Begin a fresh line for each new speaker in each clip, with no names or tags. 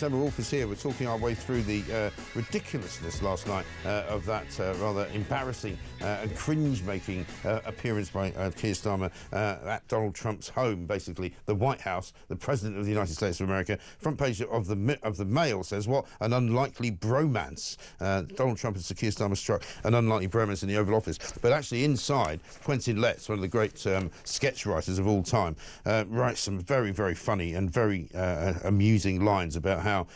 Amber Wolf is here. We're talking our way through the ridiculousness last night of that rather embarrassing and cringe-making appearance by Keir Starmer at Donald Trump's home, basically the White House, the President of the United States of America. Front page of the Mail says, "What an unlikely bromance." Donald Trump and Sir Keir Starmer struck an unlikely bromance in the Oval Office. But actually inside, Quentin Letts, one of the great sketch writers of all time, writes some very, very funny and very amusing lines about how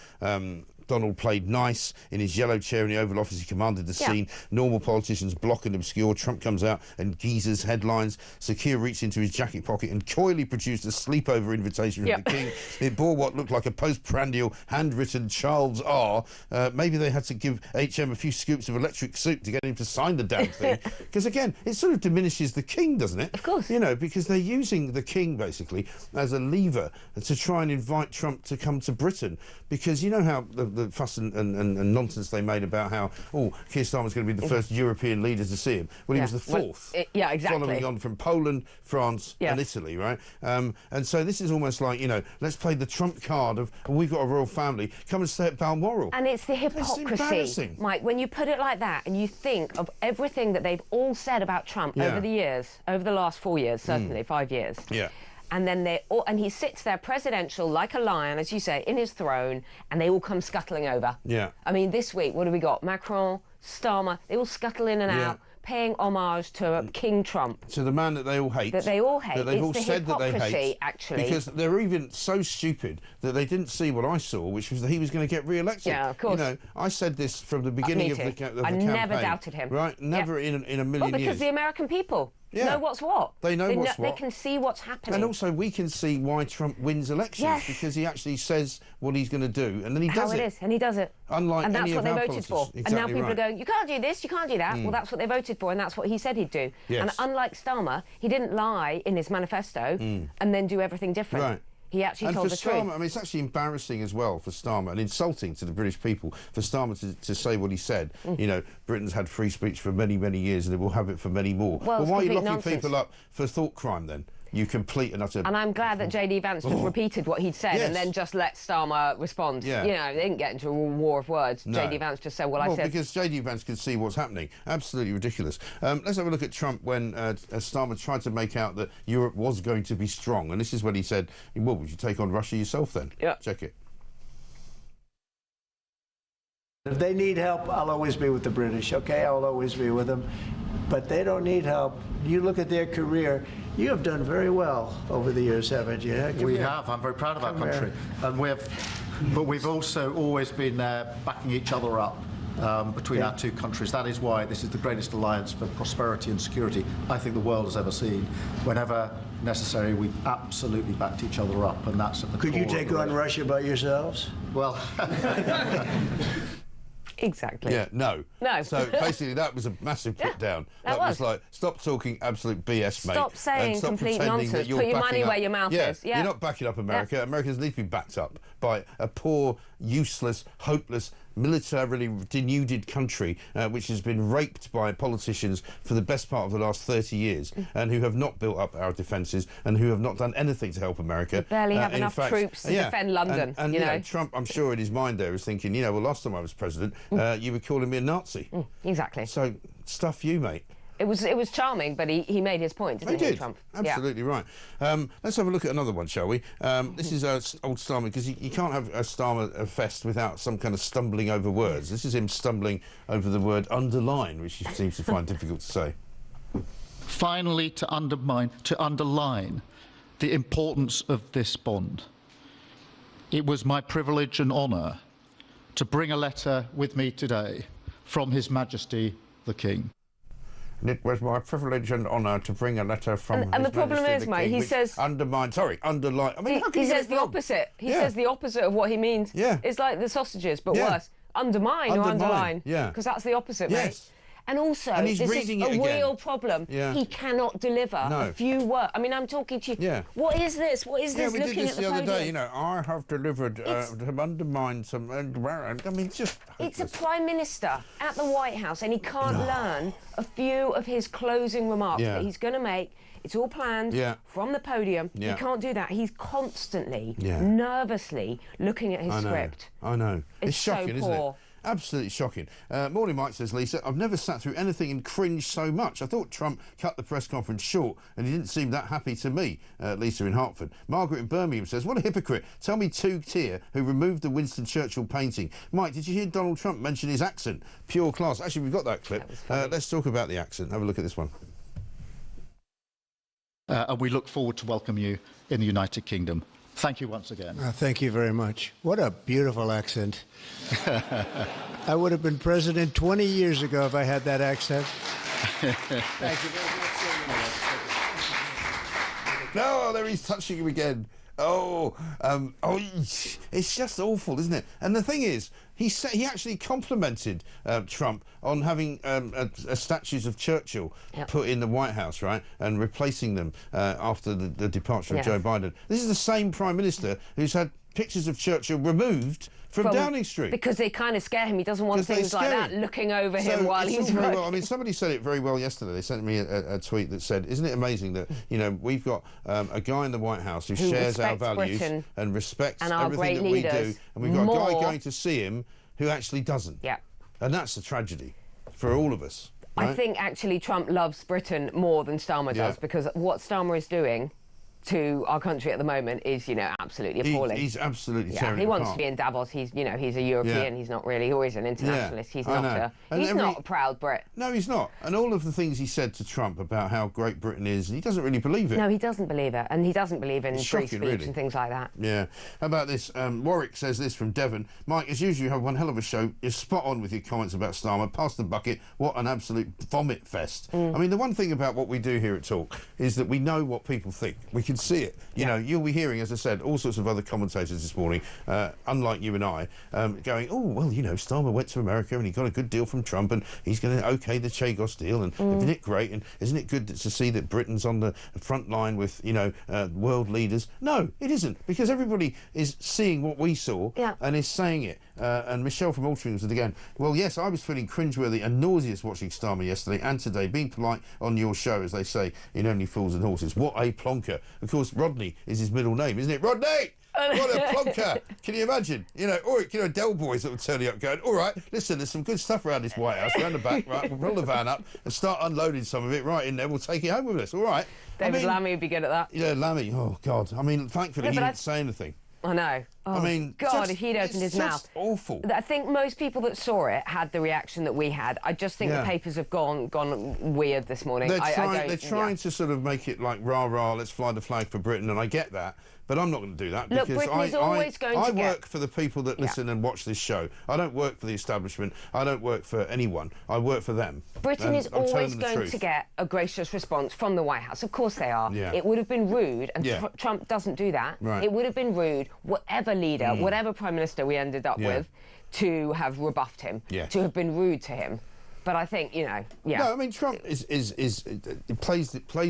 Donald played nice in his yellow chair in the Oval Office. He commanded the scene. Normal politicians block and obscure. Trump comes out and geezers headlines. Sir Keir reached into his jacket pocket and coyly produced a sleepover invitation from the King. It bore what looked like a postprandial handwritten Charles R. Maybe they had to give HM a few scoops of electric soup to get him to sign the damn thing. Because again, it sort of diminishes the King, doesn't it?
Of course.
You know, because they're using the King basically as a lever to try and invite Trump to come to Britain. Because you know how the fuss and nonsense they made about how, Keir Starmer's going to be the first European leader to see him. Well, he was the fourth.
Exactly.
Following on from Poland, France and Italy, right? And so this is almost like, you know, let's play the Trump card of, we've got a royal family, come and stay at Balmoral.
And it's the hypocrisy, Mike, when you put it like that and you think of everything that they've all said about Trump over the years, over the last 4 years, certainly 5 years.
Yeah.
And then and he sits there presidential like a lion, as you say, in his throne, and they all come scuttling over.
Yeah.
I mean, this week, what have we got? Macron, Starmer, they all scuttle in and out, paying homage to King Trump.
To the man that they all hate.
That they all hate.
That they've all
the
said that they hate.
Actually.
Because they're even so stupid that they didn't see what I saw, which was that he was going to get re-elected.
Yeah, of course.
You know, I said this from the beginning of the campaign.
I never doubted him.
Right? Never in a million years.
Well, because the American people know what's what.
They know what's what.
They can see what's happening.
And also we can see why Trump wins elections, because he actually says what he's going to do, and then he does it.
How it is, and he does it.
Unlike
and that's
any
what
of
they
our
voted for.
politicians.
And now
Exactly
people are going, you can't do this, you can't do that. Well, that's what they voted for, and that's what he said he'd do.
Yes.
And unlike Starmer, he didn't lie in his manifesto and then do everything different.
Right.
He actually told the truth.
I mean, it's actually embarrassing as well for Starmer and insulting to the British people for Starmer to say what he said. You know, Britain's had free speech for many, many years and it will have it for many more.
Well,
why are you locking
nonsense.
People up for thought crime then? You complete and utter...
And I'm glad that JD Vance just repeated what he'd said and then just let Starmer respond.
Yeah.
You know, they didn't get into a war of words.
No.
JD Vance just said, well, I said...
because JD Vance can see what's happening. Absolutely ridiculous. Let's have a look at Trump when Starmer tried to make out that Europe was going to be strong. And this is when he said, well, would you take on Russia yourself then?
Yeah.
Check it.
If they need help, I'll always be with the British, okay? I'll always be with them. But they don't need help. You look at their career, you have done very well over the years, haven't you?
We have. I'm very proud of our country. And but we've also always been backing each other up between our two countries. That is why this is the greatest alliance for prosperity and security I think the world has ever seen. Whenever necessary, we've absolutely backed each other up, and that's at the core.
Could you take on Russia by yourselves?
Well...
Exactly.
Yeah, no.
No.
So basically that was a massive put down. That was like, stop talking absolute BS, mate.
Stop saying
stop
complete
nonsense.
nonsense. Put your money where your mouth is. Yeah.
You're not backing up America. Yeah. Americans need to be backed up by a poor, useless, hopeless, militarily denuded country which has been raped by politicians for the best part of the last 30 years and who have not built up our defences and who have not done anything to help America.
We barely have enough troops to defend London.
And you know, Trump, I'm sure in his mind there is thinking, you know, well, last time I was president, you were calling me a Nazi.
Exactly.
So, stuff you, mate.
It was charming, but he made his point, didn't he, Trump?
Absolutely right. Let's have a look at another one, shall we? This is old Starmer, because you can't have a Starmer fest without some kind of stumbling over words. This is him stumbling over the word underline, which he seems to find difficult to say.
Finally, to underline the importance of this bond. It was my privilege and honour to bring a letter with me today from His Majesty the King.
It was my privilege and honour to bring a letter from
and the problem is, mate, he says...
underline. I mean,
he says the opposite. He says the opposite of what he means.
Yeah.
It's like the sausages, but worse. Undermine or underline.
Yeah.
Because that's the opposite, mate. And also,
and he's
this
reading
is
it
a
again.
real problem.
Yeah.
He cannot deliver a few words. I mean, I'm talking to you.
Yeah.
What is this? What is this?
Yeah, we did this the other day. You know, I have delivered to undermine some. I mean, it's just.
It's a prime minister at the White House, and he can't learn a few of his closing remarks that he's going to make. It's all planned from the podium. He can't do that. He's constantly, nervously looking at his script.
I know. It's shocking,
so poor.
isn't it? Absolutely shocking. Morning, Mike, says Lisa. I've never sat through anything in Cringe so much. I thought Trump cut the press conference short and he didn't seem that happy to me. Lisa in Hertford. Margaret in Birmingham says, what a hypocrite. Tell me Tier who removed the Winston Churchill painting. Mike, did you hear Donald Trump mention his accent? Pure class. Actually, we've got that clip. Let's talk about the accent. Have a look at this one.
And we look forward to welcome you in the United Kingdom. Thank you once again.
Thank you very much. What a beautiful accent. I would have been president 20 years ago if I had that accent. Thank you very much.
No, there he's touching him again. It's just awful, isn't it? And the thing is, he actually complimented Trump on having statues of Churchill put in the White House, right, and replacing them after the departure of Joe Biden. This is the same Prime Minister who's had pictures of Churchill removed from Downing Street.
Because they kind of scare him. He doesn't want things like that looking over him while he's working.
I mean, somebody said it very well yesterday. They sent me a tweet that said, isn't it amazing that, you know, we've got a guy in the White House who shares our values
Britain
and respects
and
everything that we do, and we've got a guy going to see him who actually doesn't.
Yeah.
And that's a tragedy for all of us. Right?
I think actually Trump loves Britain more than Starmer does, because what Starmer is doing to our country at the moment is, you know, absolutely appalling.
He's absolutely tearing
He
it
wants
apart.
to be in Davos. He's, you know, he's a European. He's not really, or he's an internationalist. He's not a proud Brit.
No, he's not. And all of the things he said to Trump about how great Britain is, he doesn't really believe it.
No, he doesn't believe it, and he doesn't believe in free speech and things like that.
Yeah. How about this? Warwick says this from Devon. Mike, as usual, you have one hell of a show. You're spot on with your comments about Starmer. Pass the bucket. What an absolute vomit fest. I mean, the one thing about what we do here at Talk is that we know what people think. We can see it. You know, you'll be hearing, as I said, all sorts of other commentators this morning, unlike you and I, going, oh, well, you know, Starmer went to America and he got a good deal from Trump and he's going to okay the Chagos deal, and isn't it great, and isn't it good to see that Britain's on the front line with, you know, world leaders? No, it isn't, because everybody is seeing what we saw and is saying it. And Michelle from Altrincham said again, well, yes, I was feeling cringeworthy and nauseous watching Starmer yesterday and today, being polite on your show, as they say in Only Fools and Horses. What a plonker. Of course, Rodney is his middle name, isn't it? Rodney! What a plonker! Can you imagine? You know, or, you know, Del boys that would turn up going, all right, listen, there's some good stuff around this White House, around the back, right, we'll roll the van up and start unloading some of it right in there, we'll take it home with us, all right?
David Lammy would be good at that.
Yeah, Lammy, oh, God. I mean, thankfully he didn't say anything.
I know. Oh,
I mean,
God, if he'd opened his mouth.
It's awful.
I think most people that saw it had the reaction that we had. I just think the papers have gone weird this morning.
They're trying to sort of make it like rah-rah, let's fly the flag for Britain, and I get that. But I'm not going to do that.
Look,
because
Britain is always going to
I work for the people that listen and watch this show. I don't work for the establishment. I don't work for anyone. I work for them.
Britain is always going to get a gracious response from the White House. Of course they are.
Yeah.
It would have been rude, and Trump doesn't do that.
Right.
It would have been rude, whatever leader, whatever Prime Minister we ended up with, to have rebuffed him, to have been rude to him. But I think, you know,
No, I mean, Trump plays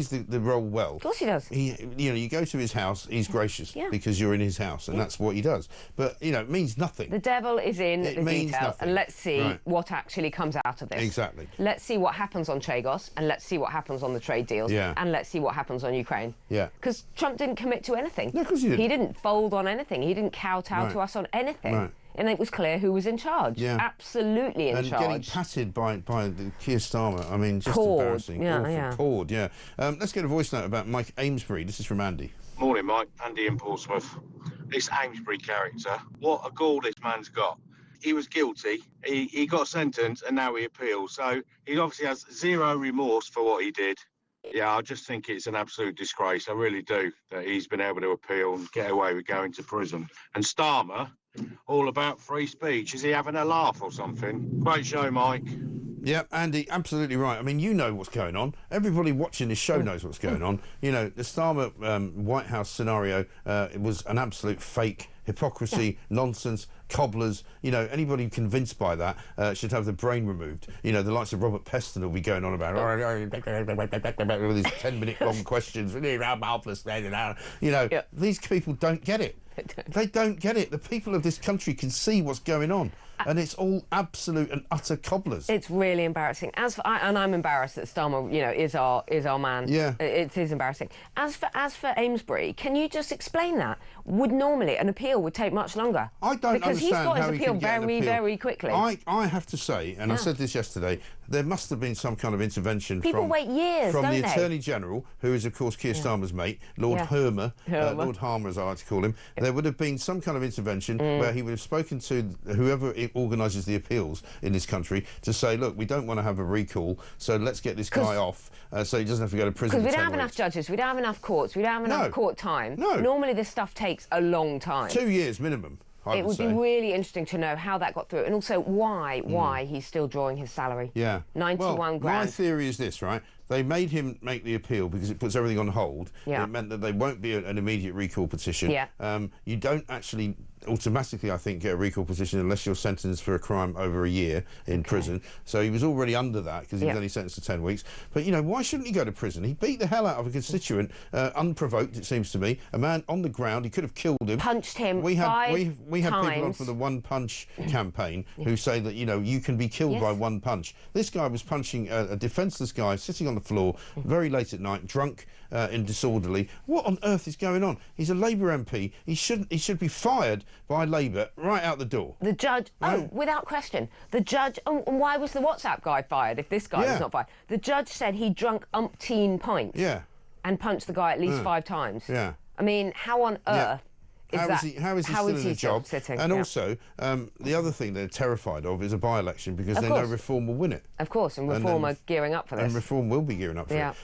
the role well.
Of course he does.
You know, you go to his house, he's gracious because you're in his house, and that's what he does. But, you know, it means nothing.
The devil is in the detail,
nothing.
and let's see what actually comes out of this.
Exactly.
Let's see what happens on Chagos, and let's see what happens on the trade deals, and let's see what happens on Ukraine.
Yeah.
Because Trump didn't commit to anything.
No, of course he didn't.
He didn't fold on anything. He didn't kowtow to us on anything.
Right.
And it was clear who was in charge. Yeah. Absolutely in charge.
And getting patted by the Keir Starmer, I mean, just
Cord.
embarrassing. Cord, let's get a voice note about Mike Amesbury. This is from Andy.
Morning, Mike. Andy in Portsmouth. This Amesbury character, what a gall this man's got. He was guilty, he got sentenced, and now he appeals. So he obviously has zero remorse for what he did. Yeah, I just think it's an absolute disgrace. I really do, that he's been able to appeal and get away with going to prison. And Starmer, all about free speech. Is he having a laugh or something? Great show, Mike.
Yeah, Andy, absolutely right. I mean, you know what's going on. Everybody watching this show knows what's going on. You know, the Starmer White House scenario, it was an absolute fake hypocrisy, nonsense, cobblers. You know, anybody convinced by that should have the brain removed. You know, the likes of Robert Peston will be going on about all these 10-minute long questions. I'm helpless. You know, these people don't get it. They don't get it. The people of this country can see what's going on. And it's all absolute and utter cobblers.
It's really embarrassing. And I'm embarrassed that Starmer, you know, is our man.
Yeah.
It is embarrassing. As for Amesbury, can you just explain that? Would normally an appeal would take much longer?
I don't
because
understand
he's got
how
his appeal very quickly.
I have to say, and I said this yesterday, there must have been some kind of intervention
People wait years,
from
don't
the
they?
Attorney General, who is of course Keir Starmer's mate, Lord Hermer, Lord Harmer as I like to call him. There would have been some kind of intervention where he would have spoken to whoever organises the appeals in this country to say, look, we don't want to have a recall, so let's get this guy off so he doesn't have to go to prison.
Because we don't have enough judges, we don't have enough courts, we don't have enough court time.
No.
Normally this stuff takes a long time.
2 years minimum.
It would be really interesting to know how that got through, and also why he's still drawing his salary.
Yeah.
91 grand.
My theory is this, right? They made him make the appeal because it puts everything on hold.
Yeah.
It meant that there won't be an immediate recall petition.
Yeah.
You don't actually automatically, I think, get a recall petition unless you're sentenced for a crime over a year in prison. So he was already under that because he was only sentenced to 10 weeks. But, you know, why shouldn't he go to prison? He beat the hell out of a constituent, unprovoked, it seems to me. A man on the ground, he could have killed him.
Punched him
we had
five
people on
times.
for the One Punch campaign who say that, you know, you can be killed by one punch. This guy was punching a defenceless guy sitting on the floor very late at night, drunk and disorderly. What on earth is going on? He's a Labour MP. He should be fired by Labour right out the door.
The judge, without question. The judge, and why was the WhatsApp guy fired if this guy was not fired? The judge said he drunk umpteen pints and punched the guy at least 5 times.
Yeah.
I mean, how on earth
How is he still in the job?
Sitting?
And also, the other thing they're terrified of is a by-election because they know Reform will win it.
Of course, and Reform are gearing up for this.
And Reform will be gearing up for it.